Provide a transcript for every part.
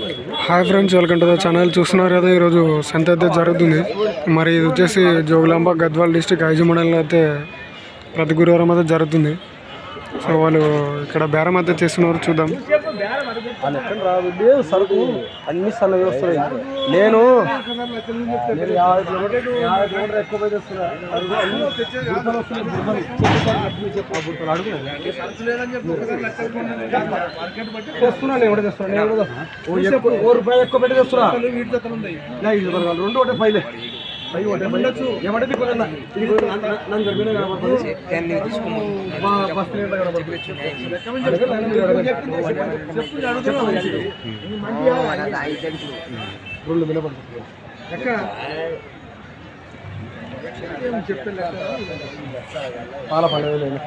Hi friends, welcome to the channel. చూస్తున్నారు కదా, ఈరోజు సంత అయితే జరుగుతుంది. మరి ఇది వచ్చేసి జోగులాంబ గద్వాల్ డిస్టిక్ ఐజీ మండలంలో అయితే ప్రతి గురువారం అయితే జరుగుతుంది. సో వాళ్ళు ఇక్కడ బేరం అయితే చేస్తున్నారు, చూద్దాం. సరుకు అన్ని సన్నగా వస్తున్నాయి. నేను 50 కిలోమీటర్లు ఎక్కువ పోయి తెస్తున్నాను. ఎవడ తెస్తున్నాను? రూపాయలు ఎక్కువ పెట్టి తెస్తున్నా. 2 ఒకటే పైలే ఎవడది నన్ను జరిగిన రెండు వినపడుతుంది. ఎక్కడ పాల పండుగ లేదు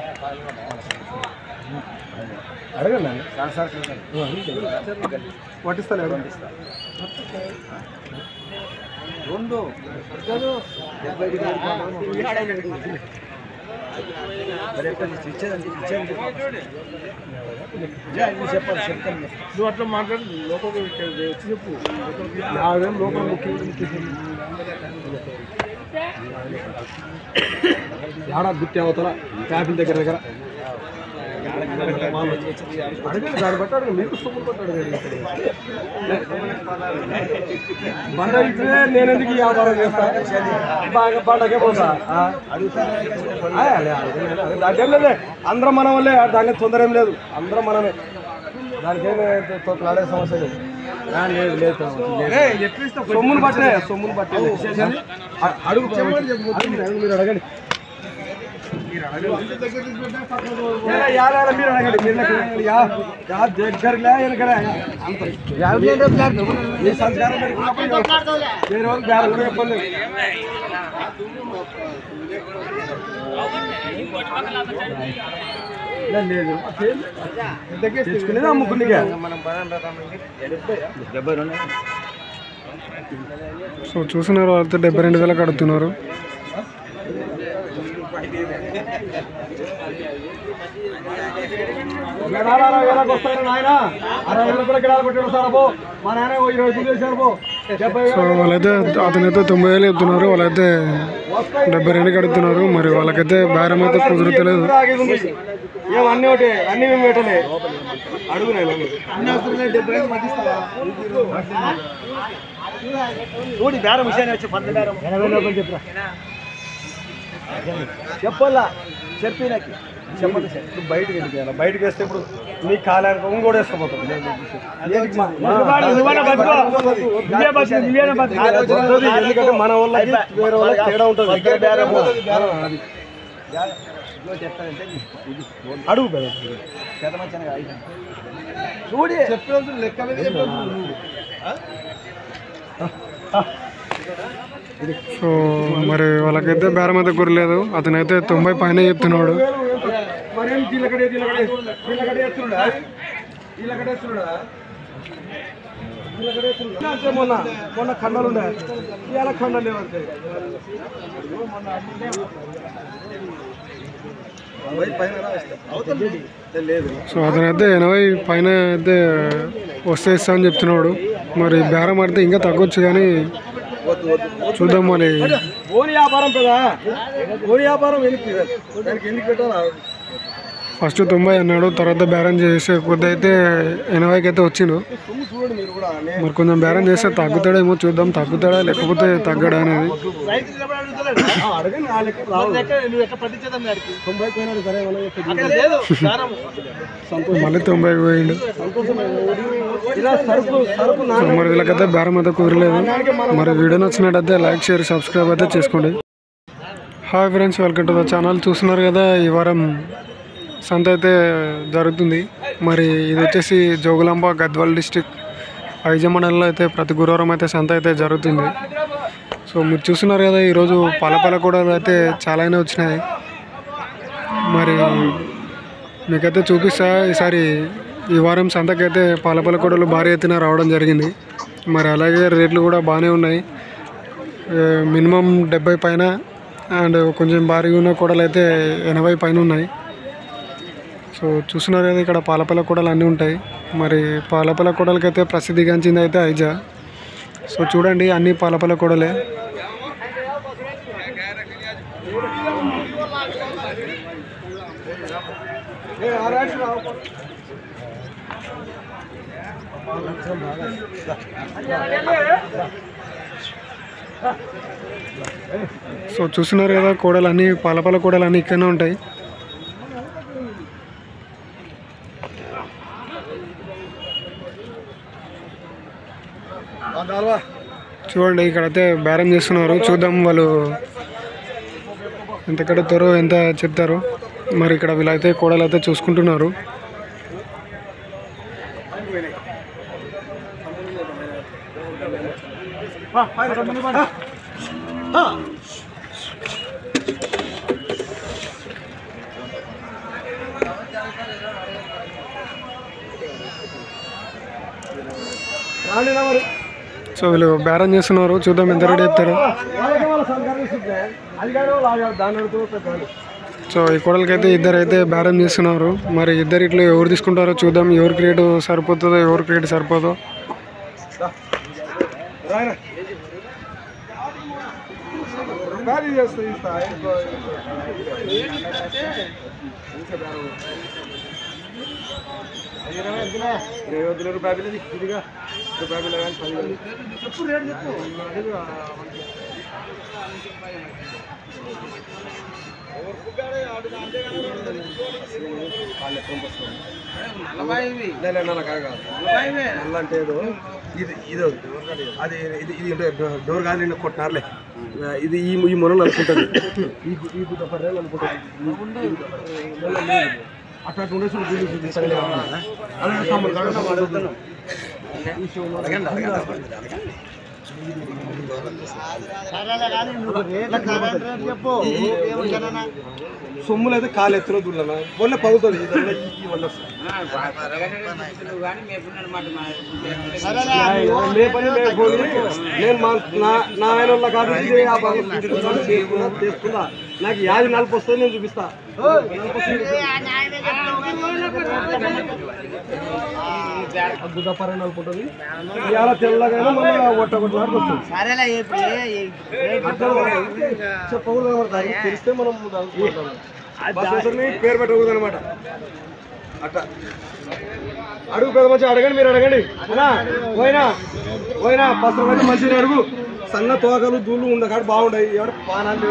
అడగండి. పట్టిస్తాను. రెండు నువ్వు అట్లా మాట్లాడు. లోపల చెప్పు. లోపల ఆడ గుర్తి అవుతారా ట్యాపిల్ దగ్గర అడగండి. దాన్ని బట్టి అడగండి. మీకు సొమ్ములు బట్టి అడగండి. బండ ఇస్తే నేను ఎందుకు వ్యాపారం చేస్తా? బాగా బండకే పోతా. దాంట్లో లేదే, అందరం మన వల్లే. దానికి తొందర ఏం లేదు, అందరం మనమే. దానికి ఏమి తోకలాడే సమస్య లేదు. లేదు సొమ్మును బట్టే అడుగు. మీరు అడగండి. మీరు అడగండి. మీ సంస్కారం వేరే వాళ్ళు బేరం కూడా చెప్పండి. లేదు తెచ్చుకునేది అమ్ముకునికే. సో చూస్తున్నారు, వాళ్ళతో 72,000 కడుతున్నారు. సో వాళ్ళైతే అతనైతే 90,000 చెప్తున్నారు, వాళ్ళైతే 72 కడుతున్నారు. మరి వాళ్ళకైతే బేరం అయితే కుదురుతలేదు. అన్నీ ఒకటి, అన్ని మేము పెట్టలే. అడుగునే చూడి బేరం విషయాన్ని వచ్చి 80,000 చెప్పరా చెప్పాలా? చెప్పి నాకు చెప్పండి సార్. ఇప్పుడు బయటకు వెళ్ళిపోయాను. బయటకు వేస్తే ఇప్పుడు నీ కాలానికి ఇంకోటి వేసుకోపోతుంది. ఎందుకంటే మన వాళ్ళకి వేరే వాళ్ళకి తేడా ఉంటుంది. అడుగు చూడి చెప్పే లెక్క సో మరి వాళ్ళకైతే బేరం అయితే కురలేదు. అతనైతే 90 పైన చెప్తున్నాడు. మొన్న ఖండాలు ఉండే, ఇవాళ ఖండాలు లేవంటే. సో అతనైతే 80 పైన అయితే వస్తే ఇస్తా అని చెప్తున్నాడు. మరి బేరం ఆడితే ఇంకా తగ్గొచ్చు, కానీ చూద్దాం. మరి ఓని వ్యాపారం కదా, ఓని వ్యాపారం ఎందుకు పెట్టాలా? ఫస్ట్ 90 అన్నాడు, తర్వాత బేరం చేసే కొద్ది అయితే 80కి అయితే వచ్చిండు. మరి కొంచెం బేరం చేస్తే తగ్గుతాడేమో, చూద్దాం. తగ్గుతాడా లేకపోతే తగ్గడా అనేది. మళ్ళీ 90కి పోయిండు. మరి వీళ్ళకైతే బేరం అయితే కుదరలేదు. మరి వీడియో నచ్చినట్టయితే లైక్, షేర్, సబ్స్క్రైబ్ అయితే చేసుకోండి. Hi friends, welcome to the channel. చూస్తున్నారు కదా, ఈ వారం సంత అయితే జరుగుతుంది. మరి ఇది వచ్చేసి జోగులాంబ గద్వాల్ డిస్టిక్ ఐజీ మండలంలో అయితే ప్రతి గురువారం అయితే సంత అయితే జరుగుతుంది. సో మీరు చూస్తున్నారు కదా, ఈరోజు పాలపాల కూడా అయితే చాలానే వచ్చినాయి. మరి మీకైతే చూపిస్తా. ఈసారి ఈ వారం సంతకైతే పాలపాల కూడలు భారీ ఎత్తున రావడం జరిగింది. మరి అలాగే రేట్లు కూడా బాగానే ఉన్నాయి. మినిమం 70 పైన అండ్ కొంచెం భారీగా ఉన్న కూడలు అయితే 80 పైన ఉన్నాయి. సో చూస్తున్నారు కదా, ఇక్కడ పాలపాల కూడలు అన్నీ ఉంటాయి. మరి పాలపల కోడలకైతే ప్రసిద్ధిగాంచింది అయితే ఐజా. సో చూడండి అన్ని పాలపల కోడలే. సో చూస్తున్నారు కదా కోడలు అన్ని పాలపల కోడలు అన్నీ ఇక్కడనే ఉంటాయి. చూడండి ఇక్కడైతే బేరం చేస్తున్నారు. చూద్దాం వాళ్ళు ఎంత కడుతారో ఎంత చెప్తారో. మరి ఇక్కడ వీళ్ళైతే కోడలు అయితే చూసుకుంటున్నారు. సో వీళ్ళు బేరం చేస్తున్నారు. చూద్దాం ఎంత రేట్ చెప్తారు. సో ఈ కోడలకైతే ఇద్దరైతే బేరం చేస్తున్నారు. మరి ఇద్దరిట్లో ఎవరు తీసుకుంటారో చూద్దాం. ఎవరికి రేటు సరిపోతుందో ఎవరికి రేటు సరిపోదో. అంటే ఏదో ఇది ఇది అది ఇది ఇది డోర్ కానీ కొట్టినారులే. ఇది ఈ మొన్న అనుకుంటుంది ఈ గుడ్డ పర్యాలు అనుకుంటుంది. అట్లా ఉండే సొమ్ములు అయితే కాలు ఎత్తులో దున్నా మొన్న పగుతుంది. నేను నా ఆయన కాదు చేసుకున్నా. నాకు 50 నలుపు వస్తుంది నేను చూపిస్తా. గుడ్డపర నలుపు ఉంటుంది. ఇవాళ తెల్లగా మళ్ళీ ఒట్ట కొట్టినారు వస్తుంది. చెప్పకూడదు కనబడతాయి. తెలిస్తే మనం పేరు పెట్టకూడదు అనమాట. అట్లా అడుగు పెద్ద మంచి అడగండి. మీరు అడగండి. పోయినా పసరు కానీ మంచిగా అడుగు. సన్న తోకలు దూళ్ళు ఉండకాడు బాగుంటాయి. ఎవరు పానాలు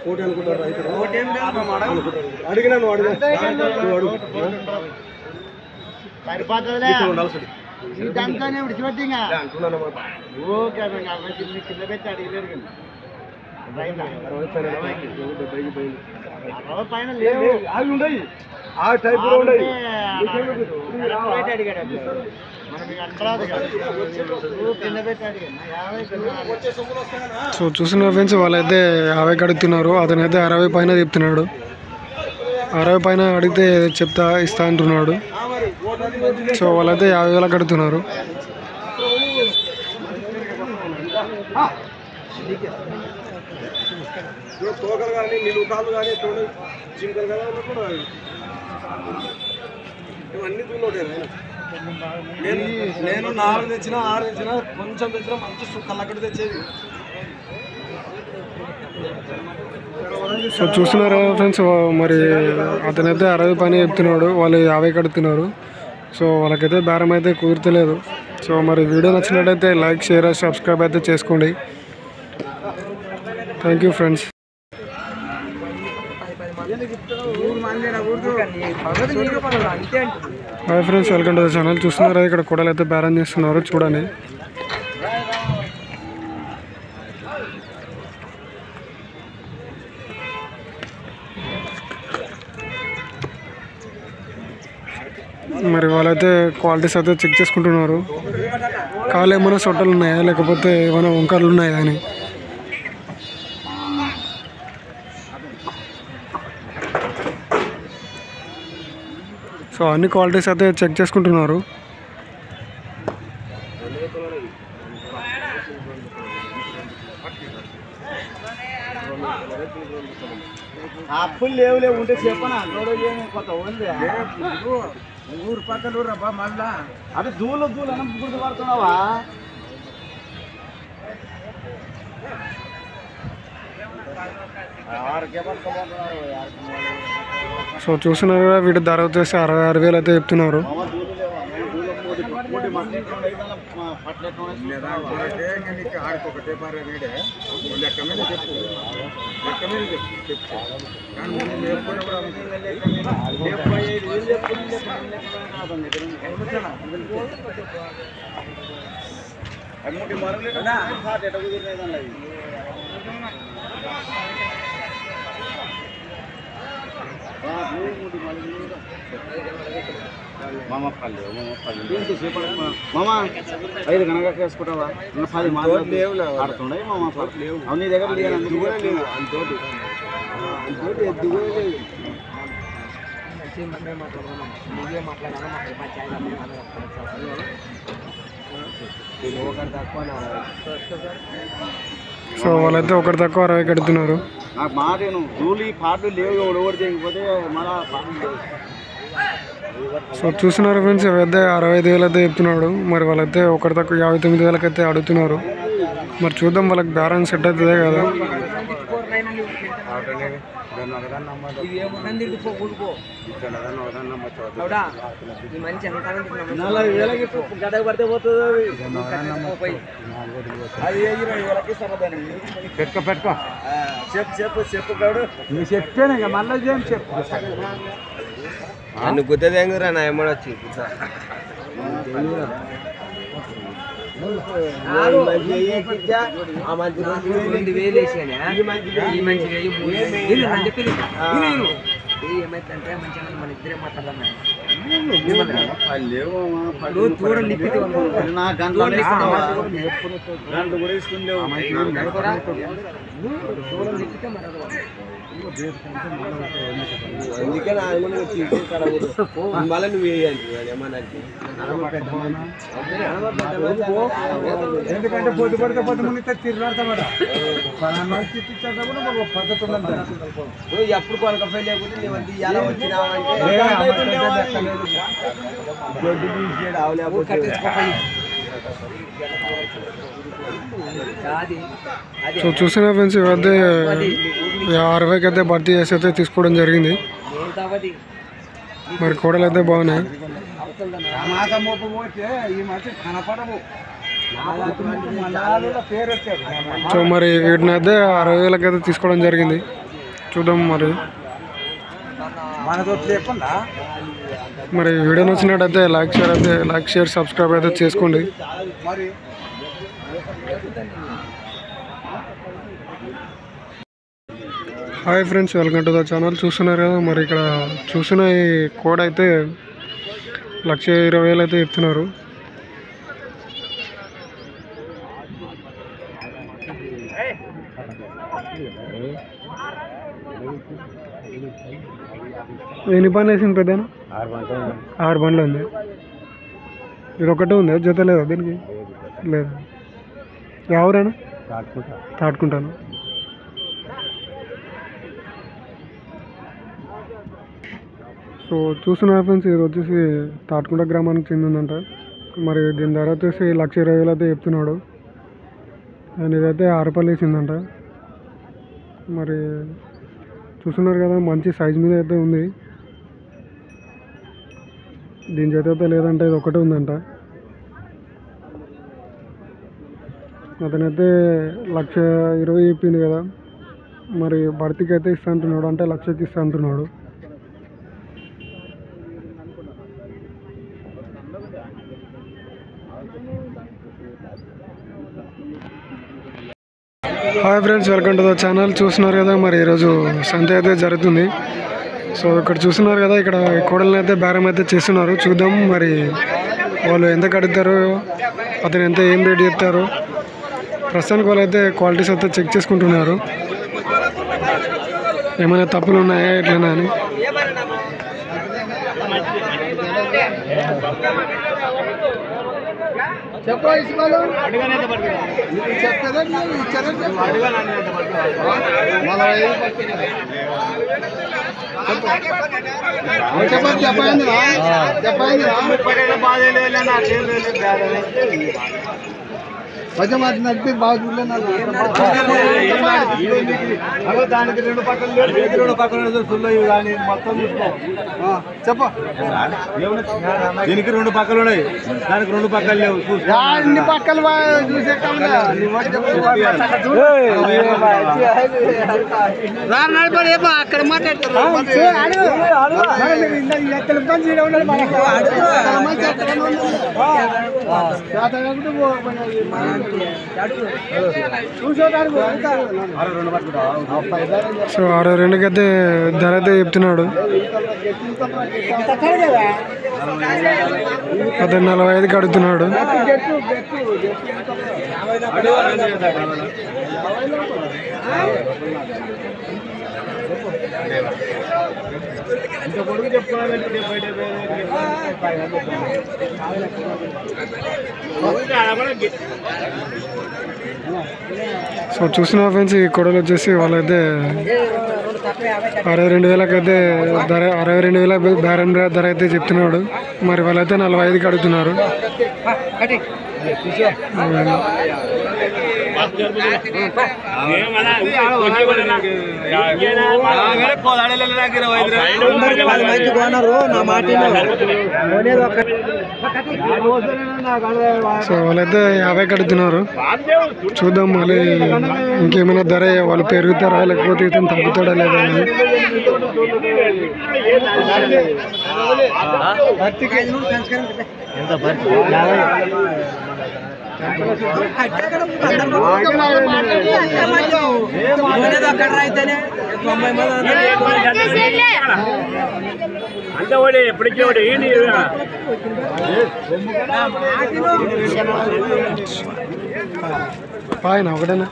పోటీ అనుకుంటారు. రైతులు అడిగినా నువ్వు అడుగు అవి ఉండయి. ఆ టైప్ ఉండయి. సో చూసిన ఫ్రెండ్స్ వాళ్ళైతే 50 అడుగుతున్నారు. అతనైతే 60 పైన చెప్తున్నాడు. 60 పైన అడిగితే చెప్తా ఇస్తా అంటున్నాడు. సో వాళ్ళైతే 50,000 అడుగుతున్నారు. తోకలు కానీ నిలుకాలు కానీ జింకలు కానీ ఇవన్నీ దూలోటేనా. నేను 4 తెచ్చినా 6 తెచ్చినా కొంచెం తెచ్చినా మంచి కళ్ళక్కడ తెచ్చేది. సో చూస్తున్నారా ఫ్రెండ్స్ మరి అతనైతే 60 పైన చెప్తున్నాడు. వాళ్ళు 50 అడుగుతున్నారు. సో వాళ్ళకైతే బేరం అయితే కుదరలేదు. సో మరి వీడియో నచ్చినట్టయితే లైక్ షేర్ సబ్స్క్రైబ్ అయితే చేసుకోండి. Thank you friends. Hi friends, welcome to the channel. చూస్తున్నారా ఇక్కడ కోడలు అయితే బేరం చేస్తున్నారు. చూడండి. మరి వాళ్ళైతే క్వాలిటీస్ అయితే చెక్ చేసుకుంటున్నారు. కాళ్ళు ఏమైనా సొట్టలు ఉన్నాయా లేకపోతే ఏమైనా వంకర్లు ఉన్నాయా అని. సో అన్ని క్వాలిటీస్ అయితే చెక్ చేసుకుంటున్నారు. తప్పులు లేవు ఉంటే చెప్పనా కొత్త ఉంది ఊరు పక్కన ఊరబ్బా మళ్ళా అది దూలు అని గుర్తుపడుతున్నావా సో చూస్తున్నారు కదా వీటి ధర వచ్చేసి 66,000 అయితే చెప్తున్నారు. మామ 5 కనుక వేసుకుంటావా 10 ఆడుతుండే మామ నీ దగ్గర అంతోటి సో వాళ్ళైతే ఒకటి తక్కువ 60 కడుతున్నారు. నాకు మాటేను జూలీ పాటలు లేవు ఓడి చేయకపోతే మళ్ళా సో చూస్తున్నారు ఫ్రెండ్స్, ఇవైతే 65,000 అయితే చెప్తున్నాడు. మరి వాళ్ళైతే ఒకటి తక్కువ 59,000 అయితే అడుగుతున్నారు. మరి చూద్దాం వాళ్ళకి బ్యాలెన్స్ సెట్ అవుతుందే కదా. పెట్టుకో చెప్పు నువ్వు చెప్పాను ఇక మళ్ళీ చెప్పు నన్ను గుద్దదేంగురా నా ఎమ్మడొచ్చి ఏమైందంటే మంచిగా మన ఇద్దరే మాట్లాడన్నా అందుకే మళ్ళీ నువ్వు ఏమన్నా ఎందుకంటే పొద్దు పడితే పొద్దు ముందు తిరుగుతామట పద్ధతి నువ్వు ఎప్పుడు కొనకపోయి లేకపోతే నువ్వు ఎలా వచ్చినావంటే సో చూసిన ఫ్రెండ్స్ ఇవైతే 60,000 అయితే భర్తీ చేసి అయితే తీసుకోవడం జరిగింది. మరి కోడలు అయితే బాగున్నాయి. సో మరి వీటిని అయితే 60,000 అయితే తీసుకోవడం జరిగింది. చూద్దాం మరి. మరి వీడియో నచ్చినట్టయితే లైక్ షేర్ సబ్స్క్రైబ్ అయితే చేసుకోండి. Hi friends, welcome to the channel. చూస్తున్నారు కదా, మరి ఇక్కడ చూసిన ఈ కోడ్ అయితే 1,20,000 అయితే చెప్తున్నారు. ఎన్ని పని వేసింది పెద్ద? 6 బండ్లు ఉంది. ఇది ఒకటే ఉంది, జత లేదా దీనికి? లేదు. ఎవరైనా తాటుకుంటాను. సో చూస్తున్నా ఫ్రెండ్స్, ఇది వచ్చేసి తాటుకుంట గ్రామానికి చెందిందంట. మరి దీని ధర వచ్చేసి 1,20,000 అయితే చెప్తున్నాడు. అండ్ ఇదైతే 6 పళ్ళు వేసిందంట. మరి చూస్తున్నారు కదా, మంచి సైజ్ మీద అయితే ఉంది. దీని చేత అయితే లేదంటే ఇది ఒకటే ఉందంట. అతనైతే 1,20,000 చెప్పింది కదా, మరి భర్తీకి అయితే ఇస్తా అంటున్నాడు, అంటే 1,00,000కి ఇస్తా అంటున్నాడు. Hi friends, welcome to the channel. చూస్తున్నారు కదా, మరి ఈరోజు సంత అయితే జరుగుతుంది. సో ఇక్కడ చూస్తున్నారు కదా, ఇక్కడ కోడల్ని అయితే బేరం అయితే చేస్తున్నారు. చూద్దాం మరి వాళ్ళు ఎంత కడుగుతారు, అతను ఎంత ఏం రేట్ చెప్తారు. ప్రస్తుతానికి వాళ్ళు అయితే క్వాలిటీస్ అయితే చెక్ చేసుకుంటున్నారు, ఏమైనా తప్పులు ఉన్నాయా ఎట్లనా అని. చెప్ప ఇసుకోవాలి చెప్తారా ఇచ్చారా చెప్పండి కొంచెం అది నడిపి బాగా చూడలేదు దానికి 2 పక్కన కానీ మొత్తం చెప్ప దీనికి 2 పక్కలు ఉన్నాయి దానికి 2 పక్కలు లేవు అన్ని పక్కలు చూసే అక్కడ మాట్లాడతారు సో 62 అయితే ధర అయితే చెప్తున్నాడు. 45కి అడుగుతున్నాడు. సో చూసిన ఫ్రెండ్స్, ఈ కొడలు వచ్చేసి వాళ్ళైతే 62,000 అయితే ధర 62,000 బేరం ధర అయితే చెప్తున్నాడు. మరి వాళ్ళైతే 45కి అడుగుతున్నారు. సో వాళ్ళైతే 50కి అడుగుతున్నారు. చూద్దాం మళ్ళీ ఇంకేమైనా ధర వాళ్ళు పెరుగుతారా లేకపోతే ఇతను తగ్గుతాడా లేదా అని. పాయన ఒకటేనా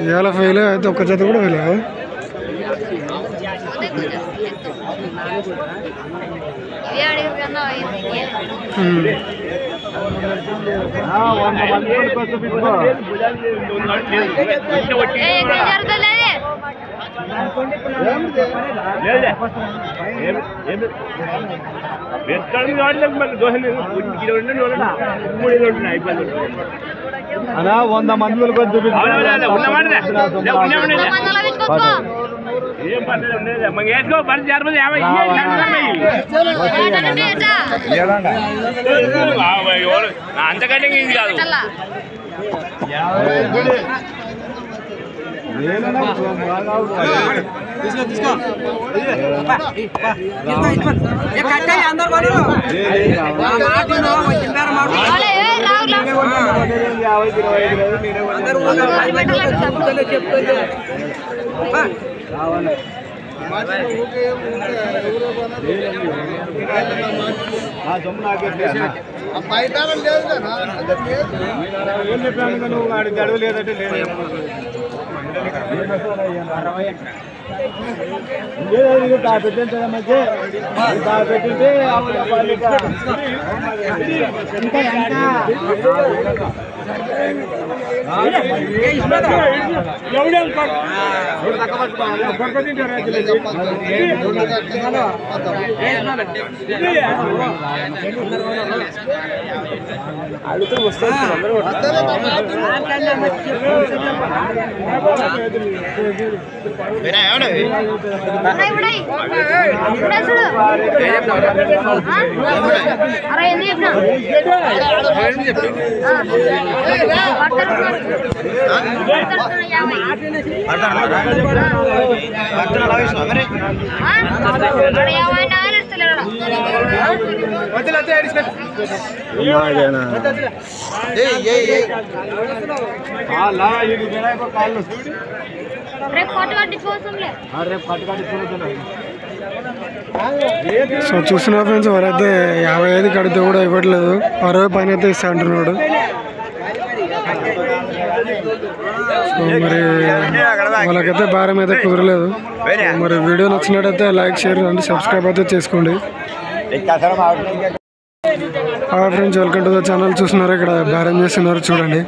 ఇవాళ ఫెయిల్ అయితే ఒక్క జత కూడా ఫెయిల్. అలా 100 మంది అంతకంటే ఇది కాదు. తీసుకో అడుగు లేదంటే పెట్టింటే అడుగుతూ వస్తారు. సో చూస్తున్నా ఫ్రెండ్స్, ఎవరైతే 55 కడితే కూడా ఇవ్వట్లేదు, 60 పైన అయితే ఇస్తా అంటున్నాడు. సో మరి వాళ్ళకైతే బేరం అయితే కుదరలేదు. మరి వీడియో నచ్చినట్టయితే లైక్ షేర్ అండ్ సబ్స్క్రైబ్ అయితే చేసుకోండి. Hi friends, welcome to the channel. చూస్తున్నారు ఇక్కడ బేరం చేస్తున్నారు చూడండి.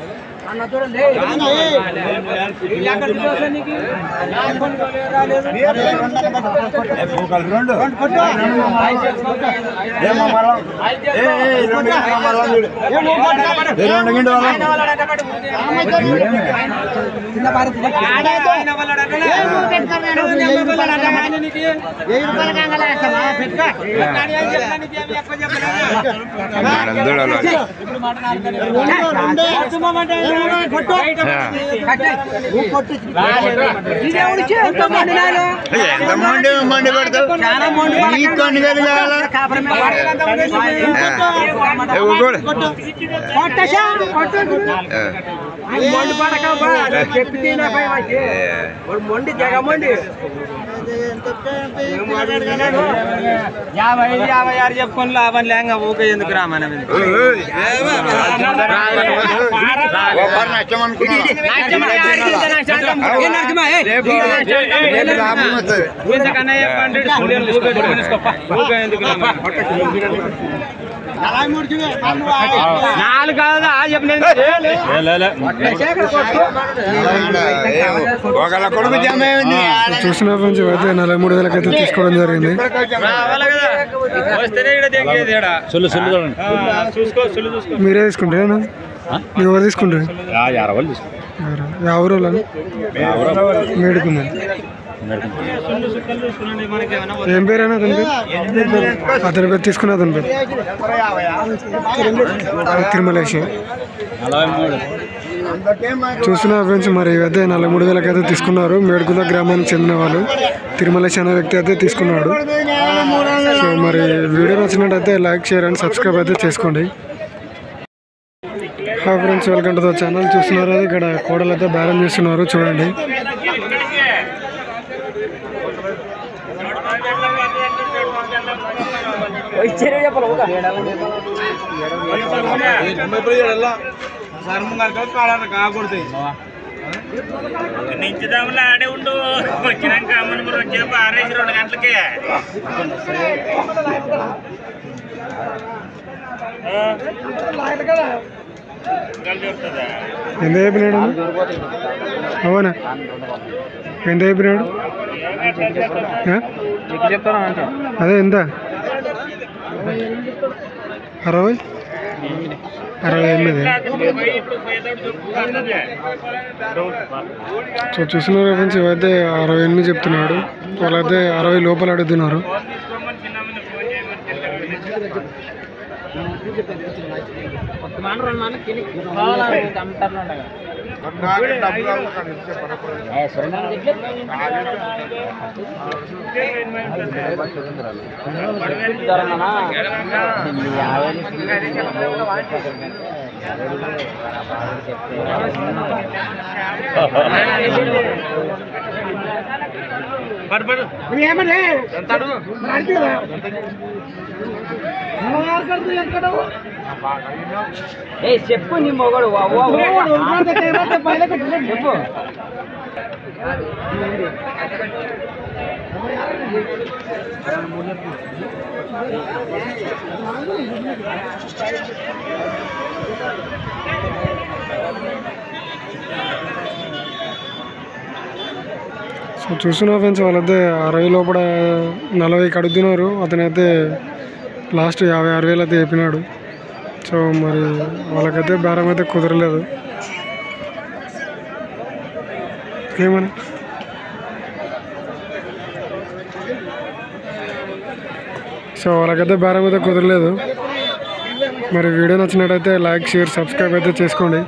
మొండి జగమండి 50-56 చెప్పుకొని లాభం లేక ఊకే ఎందుకు రామని చూసిన ఫ్రెండ్స్ అయితే 43,000 అయితే తీసుకోవడం జరిగింది. మీరే తీసుకుంటారా? ఎవరు తీసుకుంటారు? ఎవరు మేడుకుంది. ఏం పేరైనా అతని పేరు? అతని పేరు తీసుకున్న అతని పేరు తిరుమలేష్. చూస్తున్న ఫ్రెండ్స్ మరి అయితే 43,000 అయితే తీసుకున్నారు. మేడుకుల గ్రామానికి చెందిన వాళ్ళు తిరుమలేష్ అనే వ్యక్తి అయితే తీసుకున్నాడు. సో మరి వీడియో నచ్చినట్టయితే లైక్ షేర్ అండ్ సబ్స్క్రైబ్ అయితే చేసుకోండి. Hi friends, welcome to the channel. చూస్తున్నారు ఇక్కడ కోడలు అయితే బేరం చేస్తున్నారు చూడండి. నించుదాములా ఆడే ఉండు వచ్చినాక అమ్మని మీరు వచ్చేపు 6-2 గంటలకి ఎంత అయిపోయినాడు? అవునా, ఎంత అయిపోయినాడు? అదే ఎంత? 68. సో చూస్తున్నారు ఫ్రెండ్స్, ఇవైతే 68 చెప్తున్నాడు. వాళ్ళైతే 60 లోపల అడుగుతున్నారు. చెప్పు నీ మొగడు చెప్పు. సో చూస్తున్నా ఫ్రెండ్స్, వాళ్ళైతే 60 లోపల 40 అడుగుతున్నారు. అతనైతే లాస్ట్ 56,000 అయితే చెప్పినాడు. సో మరి వాళ్ళకైతే బేరం అయితే కుదరలేదు. ఏమని సో వాళ్ళకైతే బేరం అయితే కుదరలేదు. మరి వీడియో నచ్చినట్టయితే లైక్ షేర్ సబ్స్క్రైబ్ అయితే చేసుకోండి.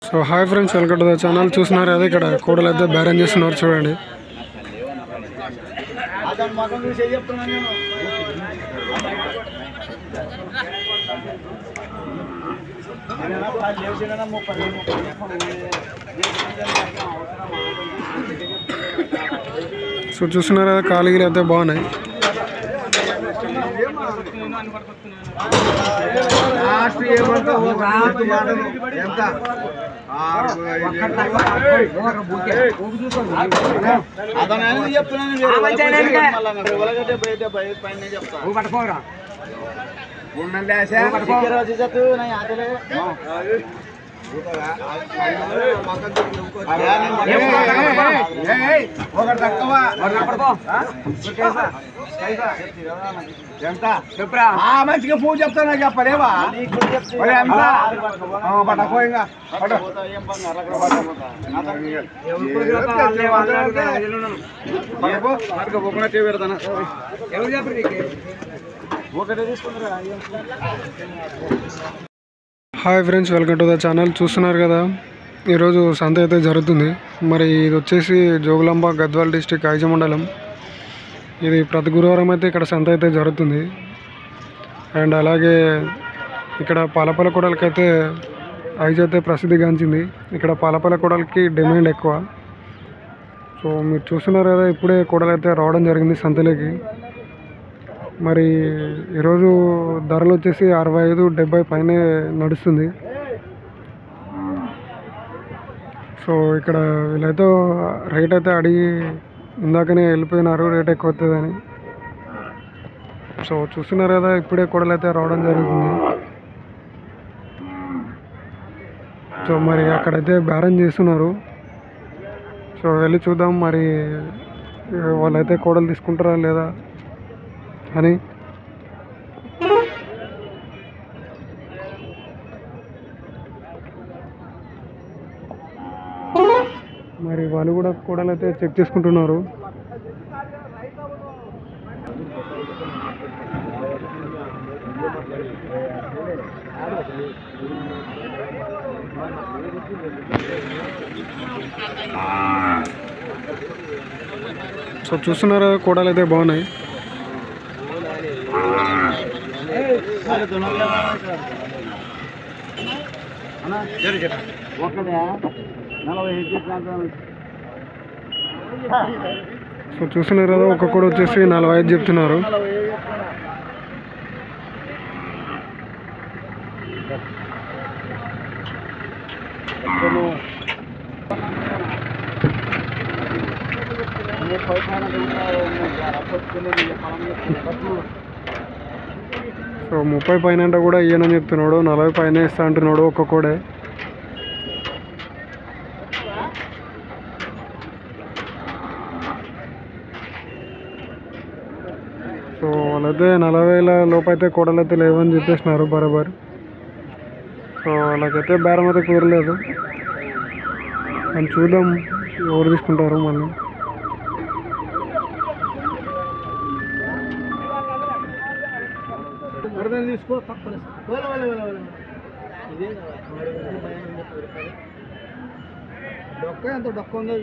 So hi friends, welcome to the channel. చూస్తున్నారు అదే ఇక్కడ కోడలు అయితే బేరం చేస్తున్నారు చూడండి. సో చూస్తున్నారు కదా కాలిగిరి అయితే బాగున్నాయి. మంచిగా పూజ చెప్తా నాకు చెప్పలేవా పట్టపోయింగా ఒకటే తీసుకుంటారా? Hi friends, welcome to the channel. చూస్తున్నారు కదా, ఈరోజు సంత అయితే జరుగుతుంది. మరి ఇది వచ్చేసి జోగులాంబ గద్వాల్ డిస్టిక్ ఐజ మండలం. ఇది ప్రతి గురువారం అయితే ఇక్కడ సంత అయితే జరుగుతుంది. అండ్ అలాగే ఇక్కడ పాలపల కూడలకైతే ఐజ అయితే ప్రసిద్ధిగాంచింది. ఇక్కడ పాలపల కూడలకి డిమాండ్ ఎక్కువ. సో మీరు చూస్తున్నారు కదా, ఇప్పుడే కూడలు అయితే రావడం జరిగింది సంతలోకి. మరి ఈరోజు ధరలు వచ్చేసి 65-70 పైనే నడుస్తుంది. సో ఇక్కడ వీళ్ళైతే రేట్ అయితే అడిగి ఇందాకనే వెళ్ళిపోయినారు, రేట్ ఎక్కువ అవుతుందని. సో చూస్తున్నారు కదా, ఇప్పుడే కూడలు అయితే రావడం జరుగుతుంది. సో మరి అక్కడైతే బేరం చేస్తున్నారు. సో వెళ్ళి చూద్దాం మరి వాళ్ళైతే కూడలు తీసుకుంటారా లేదా అని. మరి వాళ్ళు కూడా కూడలైతే చెక్ చేసుకుంటున్నారు. సో చూస్తున్నారా, కూడలు అయితే బాగున్నాయి. సో చూస్తున్నారు కదా, ఒక్కొక్కడు వచ్చేసి 45 చెప్తున్నారు. సో 30 పైన అంటే కూడా ఇయ్యనని చెప్తున్నాడు, 40 పైన ఇస్తా అంటున్నాడు ఒక్కొక్కడే. సో వాళ్ళైతే 40,000 లోపు అయితే కూడలు అయితే లేవని చెప్పేసినారు బరాబర్. సో వాళ్ళకైతే బేరం అయితే కుదరలేదు. అని చూద్దాం ఎవరు తీసుకుంటారు మళ్ళీ. తీసుకో ఎంత డొక్క ఉంది.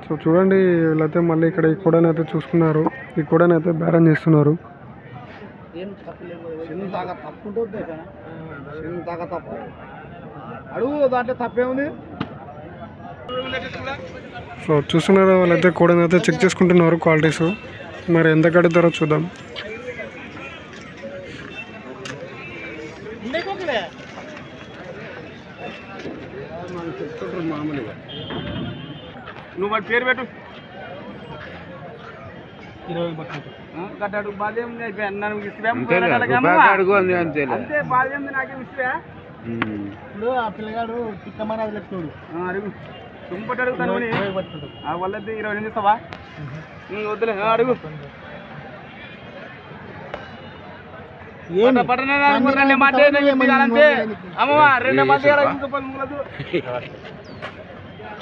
సో చూడండి, వీళ్ళైతే మళ్ళీ ఇక్కడ ఈ కూడనైతే చూసుకున్నారు, ఈ కూడనైతే బేరం చేస్తున్నారు. తప్పు అడుగు, దాంట్లో తప్పేముంది. సో చూస్తున్నారు, వాళ్ళైతే కూడనైతే చెక్ చేసుకుంటున్నారు క్వాలిటీస్. మరి ఎంత కడుగుతారో చూద్దాం. మామూలుగా నువ్వు వాటి పేరు పెట్టు. 20 గడ్డాడు బాధ్యం అంతే, బాధ్యం నాకేం ఇస్తా. ఇప్పుడు ఆ పిల్లగాడు చిక్కమని అది చెప్తాడు, అడుగు తుంపటి అడుగుతాను వాళ్ళది 20 ఇస్తావా? వద్దులే, అడుగు.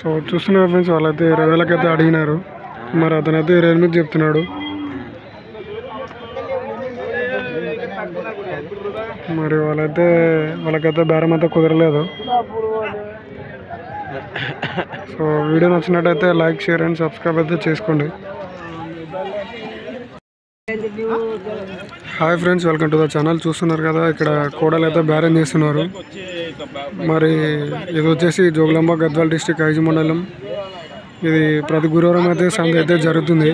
సో చూస్తున్నారు ఫ్రెండ్స్, వాళ్ళైతే 20,000 అయితే అడిగినారు. మరి అతనైతే 28 చెప్తున్నాడు. మరి వాళ్ళకైతే బేరం అయితే కుదరలేదు. సో వీడియో నచ్చినట్టయితే లైక్, షేర్ అండ్ సబ్స్క్రైబ్ అయితే చేసుకోండి. Hi friends, welcome to the channel. చూస్తున్నారు కదా, ఇక్కడ కూడలు అయితే బేరం చేస్తున్నారు. మరి ఇది వచ్చేసి జోగులాంబ గద్వాల్ డిస్టిక్ ఐజ మండలం. ఇది ప్రతి గురువారం అయితే సంత అయితే జరుగుతుంది.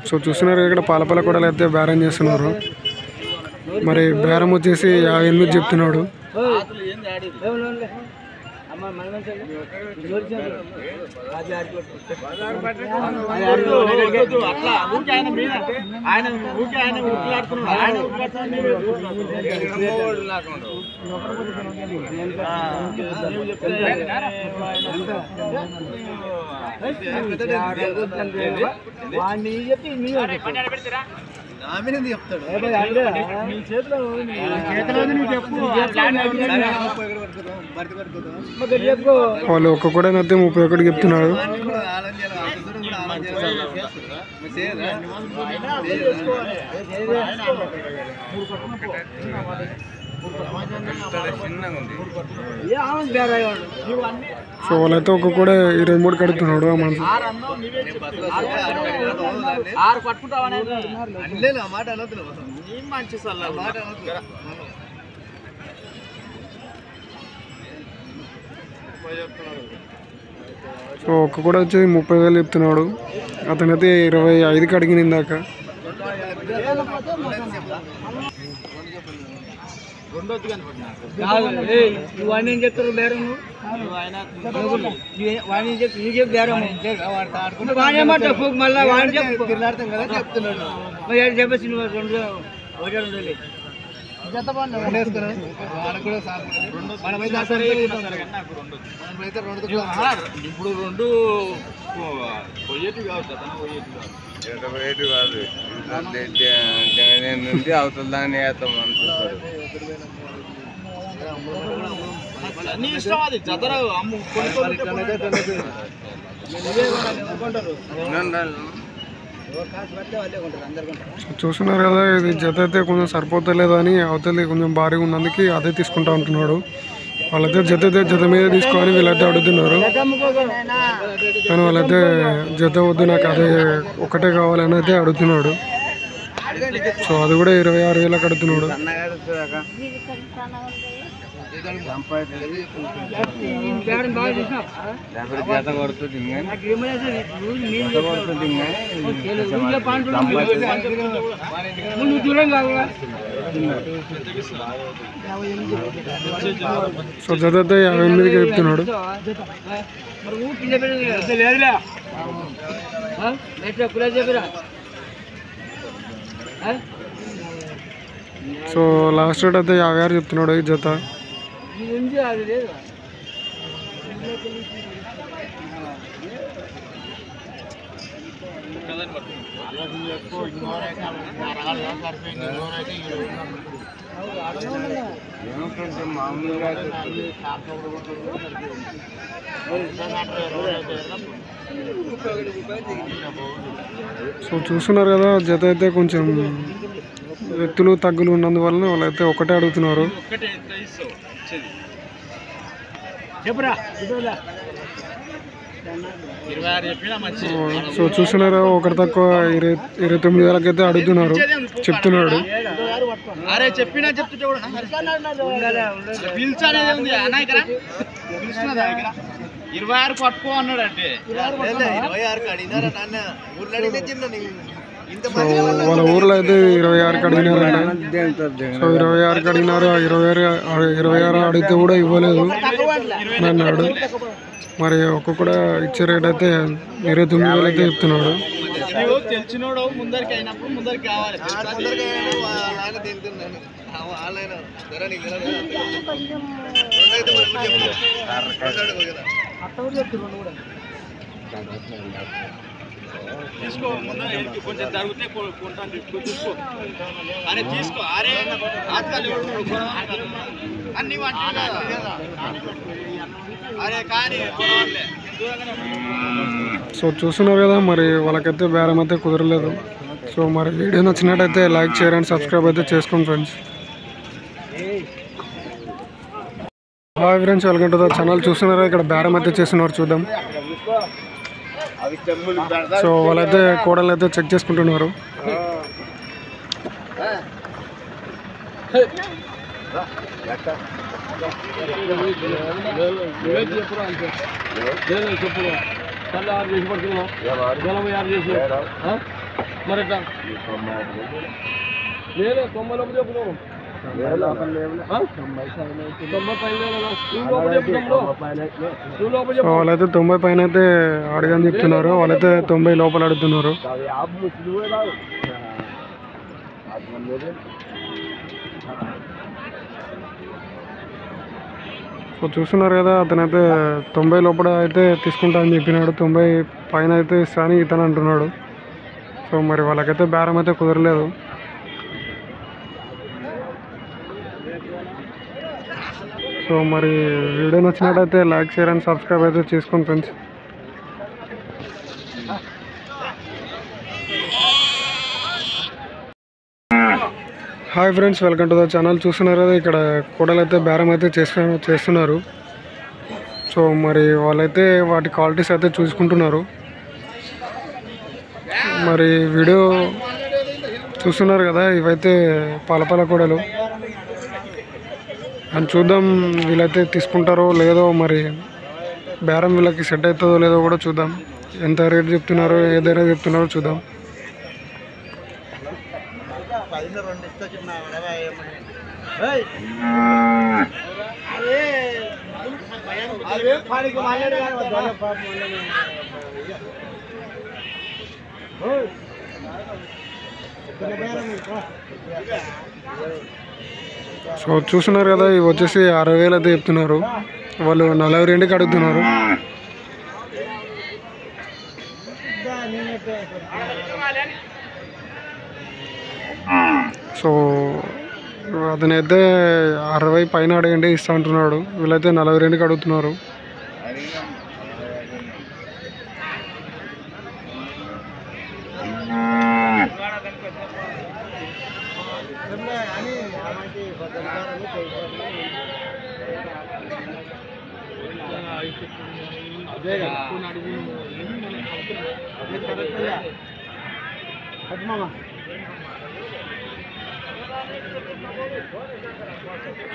సో చూస్తున్నారు, ఇక్కడ పాలపల కూడలు అయితే బేరం చేస్తున్నారు. మరి బేరం వచ్చేసి 58 చెప్తున్నాడు. వాళ్ళు ఒక్కొక్కడైతే 31 చెప్తున్నాడు. సో వాళ్ళైతే ఒక్కొక్కడ 23 కడుతున్నాడు ఆ మనసు. సో ఒక్క కూడా వచ్చి 30,000 చెప్తున్నాడు. అతనైతే 25కి అడిగిన ఇందాక. వాడిని చెప్తారు బేరం మళ్ళీ వాడిని చెప్తున్నాడు చెప్పేసి ఇప్పుడు రెండు పోయేటి కావచ్చు రేటు కాదు నుండి అవతల దాన్ని వేస్తాం అనుకుంటారు. నీ ఇష్టం అది జతర అమ్ము చూస్తున్నారు కదా, ఇది జత అయితే కొంచెం సరిపోతలేదు అని అవతలి కొంచెం భారీగా ఉన్నందుకు అదే తీసుకుంటా ఉంటున్నాడు. వాళ్ళైతే జత మీద తీసుకోవాలని వీళ్ళైతే అడుగుతున్నారు. కానీ వాళ్ళైతే జత వద్దు, నాకు అదే ఒకటే కావాలని అయితే అడుగుతున్నాడు. సో అది కూడా 26,000 అడుగుతున్నాడు. సో జత అయితే 58కి చెప్తున్నాడు. సో లాస్ట్ రేట్ అయితే 56 చెప్తున్నాడు ఈ జత. సో చూస్తున్నారు కదా, జత అయితే కొంచెం ఎత్తులు తగ్గులు ఉన్నందువలన వాళ్ళైతే ఒకటే అడుగుతున్నారు. సో చూస్తున్నారా, ఒకటి తక్కువ 29,000 అయితే అడుగుతున్నారు చెప్తున్నాడు. అరే చెప్పినా చెప్తుంటే కూడా పిలిచనేది ఉంది అన్న ఇక్కడ పిలిచిన 26 పట్టుకో అన్నాడు. అంటే 26 అడిగినారా నాన్న ఊర్లో అడిగిన చిన్న సో వాళ్ళ ఊర్లో అయితే 26కి అడిగినారంట. సో 26కి అడిగినారు. 26 అడిగితే కూడా ఇవ్వలేదు అన్నాడు. మరి ఒక్కొక్క ఇచ్చే రేట్ అయితే 29,000 అయితే చెప్తున్నాడు. తెలిసినోడు ముందరికి అయినప్పుడు ముందరికి కావాలి. తీసుకో కొంచెం తగ్గితే తీసుకో. అరే తీసుకో. అరే అన్ని అరే కానీ. సో చూస్తున్నారు కదా, మరి వాళ్ళకైతే బేరం అయితే కుదరలేదు. సో మరి వీడియో నచ్చినట్టయితే లైక్ షేర్ అండ్ సబ్స్క్రైబ్ అయితే చేసుకోండి friends. Hi friends, welcome to the channel. చూస్తున్నారా, ఇక్కడ బేరం అయితే చేస్తున్నారు, చూద్దాం. సో వాళ్ళైతే కోడలు అయితే చెక్ చేసుకుంటున్నారు. మరి లేదు 90 చెప్పుకోవు. సో వాళ్ళైతే 90 పైన అయితే అడగని చెప్తున్నారు, వాళ్ళైతే 90 లోపల అడుగుతున్నారు. సో చూస్తున్నారు కదా, అతనైతే 90 లోపల అయితే తీసుకుంటా అని చెప్పినాడు. 90 పైన అయితే ఇస్తా అని ఇతను అంటున్నాడు. సో మరి వాళ్ళకైతే బేరం అయితే కుదరలేదు. సో మరి వీడియో నచ్చినట్టయితే లైక్, షేర్ అండ్ సబ్స్క్రైబ్ అయితే చేసుకోండి friends. Hi friends, welcome to the channel. చూస్తున్నారు కదా, ఇక్కడ కూడలు అయితే బేరం అయితే చేస్తున్నారు. సో మరి వాళ్ళైతే వాటి క్వాలిటీస్ అయితే చూసుకుంటున్నారు. మరి వీడియో చూస్తున్నారు కదా, ఇవైతే పాలపాల కూడలు. అని చూద్దాం వీళ్ళైతే తీసుకుంటారో లేదో, మరి బేరం వీళ్ళకి సెట్ అవుతుందో లేదో కూడా చూద్దాం. ఎంత రేట్ చెప్తున్నారో, ఏ ధర చెప్తున్నారో చూద్దాం. సో చూస్తున్నారు కదా, ఇవి వచ్చేసి 60,000 అయితే చెప్తున్నారు. వాళ్ళు 42కి అడుగుతున్నారు. సో అతనైతే 60 పైన అడగండి ఇస్తా అంటున్నాడు. వీళ్ళైతే 42కి అడుగుతున్నారు.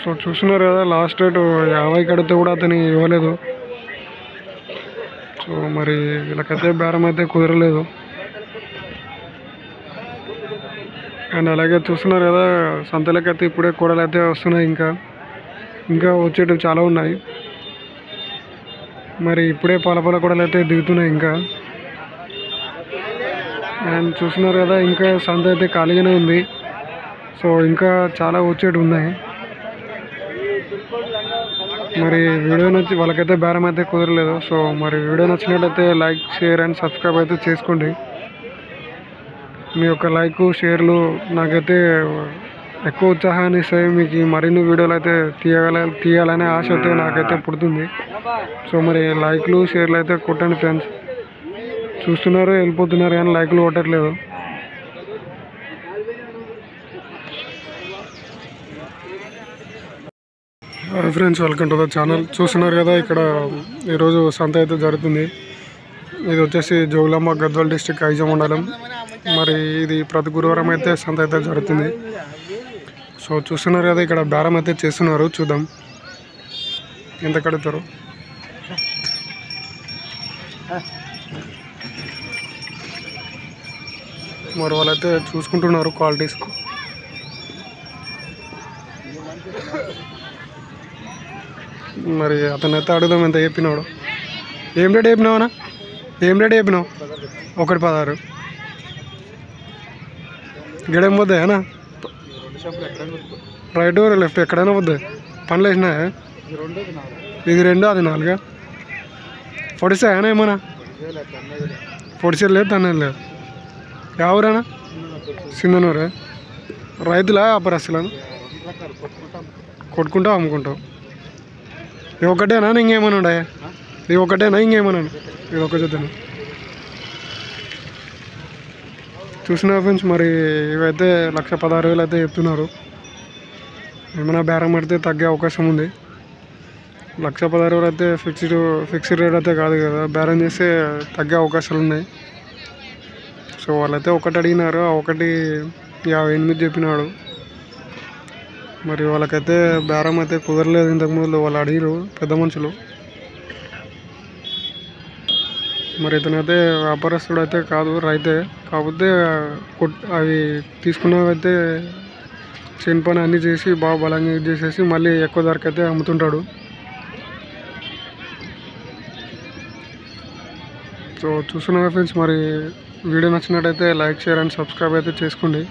సో చూస్తున్నారు కదా, లాస్ట్ రేటు 50కి అడిగితే కూడా అతను ఇవ్వలేదు. సో మరి వీళ్ళకైతే బేరం అయితే కుదరలేదు. అండ్ అలాగే చూస్తున్నారు కదా, సంతలకైతే ఇప్పుడే కూడలు అయితే వస్తున్నాయి. ఇంకా వచ్చేటివి చాలా ఉన్నాయి. మరి ఇప్పుడే పాలపాల కూడలు అయితే దిగుతున్నాయి ఇంకా. అండ్ చూస్తున్నారు కదా, ఇంకా సంత అయితే ఖాళీగానే ఉంది. సో ఇంకా చాలా వచ్చేటివి ఉన్నాయి. మరి వీడియో నచ్చి వాళ్ళకైతే బేరం అయితే కుదరలేదు. సో మరి వీడియో నచ్చినట్లయితే లైక్, షేర్ అండ్ సబ్స్క్రైబ్ అయితే చేసుకోండి. మీ యొక్క లైక్, షేర్లు నాకైతే ఎక్కువ ఉత్సాహాన్ని ఇస్తాయి. మీకు మరిన్ని వీడియోలు అయితే తీయాలనే ఆశ అయితే నాకైతే పుడుతుంది. సో మరి లైక్లు, షేర్లు అయితే కొట్టండి ఫ్రెండ్స్. చూస్తున్నారు, వెళ్ళిపోతున్నారు కానీ లైక్లు కొట్టట్లేదు. Friends, welcome to the channel. చూస్తున్నారు కదా, ఇక్కడ ఈరోజు సంత అయితే జరుగుతుంది. ఇది వచ్చేసి జోగులాంబ, గద్వాల్ డిస్టిక్, ఐజా మండలం. మరి ఇది ప్రతి గురువారం అయితే సంత అయితే జరుగుతుంది. సో చూస్తున్నారు కదా, ఇక్కడ బేరం అయితే చేస్తున్నారు. చూద్దాం ఎంత కడతారు. మరి వాళ్ళైతే చూసుకుంటున్నారు క్వాలిటీస్. మరి అతనైతే అడుగుదాం ఎంత చెప్పినాడు. ఏం రేట్ చెప్పినావనా? ఏం రేట్ చెప్పినావు? 1.16. గడేం వద్దాయనా? రైట్ లెఫ్ట్ ఎక్కడైనా వద్దా? పనులు వేసినా? ఇది 2, అది 4. పొడిసాయనా ఏమన్నా? పొడిసేది లేదు, తన్నేది లేదు. ఎవరైనా సింధనూరే? రైతులా అపరస్తులను కొట్టుకుంటావు, అమ్ముకుంటావు? ఇది ఒకటేనా, ఇంకేమైనా ఉన్నాయా? ఇది ఒకటేనా, ఇంకేమైనా? ఇది ఒక జతను చూసినా ఫ్రెండ్స్. మరి ఇవైతే 1,16,000 అయితే చెప్తున్నారు. ఏమైనా బేరం పడితే తగ్గే అవకాశం ఉంది. 1,16,000 అయితే ఫిక్స్డ్ రేట్ అయితే కాదు కదా, బేరం చేస్తే తగ్గే అవకాశాలు ఉన్నాయి. సో వాళ్ళైతే ఒకటి అడిగినారు, ఆ ఒకటి 58 చెప్పినాడు. మరి వాళ్ళకైతే బేరం అయితే కుదరలేదు. ఇంతకుముందు వాళ్ళు అడిగారు పెద్ద మనుషులు. మరి ఇతనైతే వ్యాపారస్తుడు అయితే కాదు, రైతే. కాకపోతే అవి తీసుకున్నవైతే చేను పని అన్నీ చేసి బాగా బలంగా యూజ్ చేసేసి మళ్ళీ ఎక్కువ ధరకు అయితే అమ్ముతుంటాడు. సో చూస్తున్నా ఫ్రెండ్స్, మరి వీడియో నచ్చినట్టయితే లైక్ షేర్ అండ్ సబ్స్క్రైబ్ అయితే చేసుకోండి.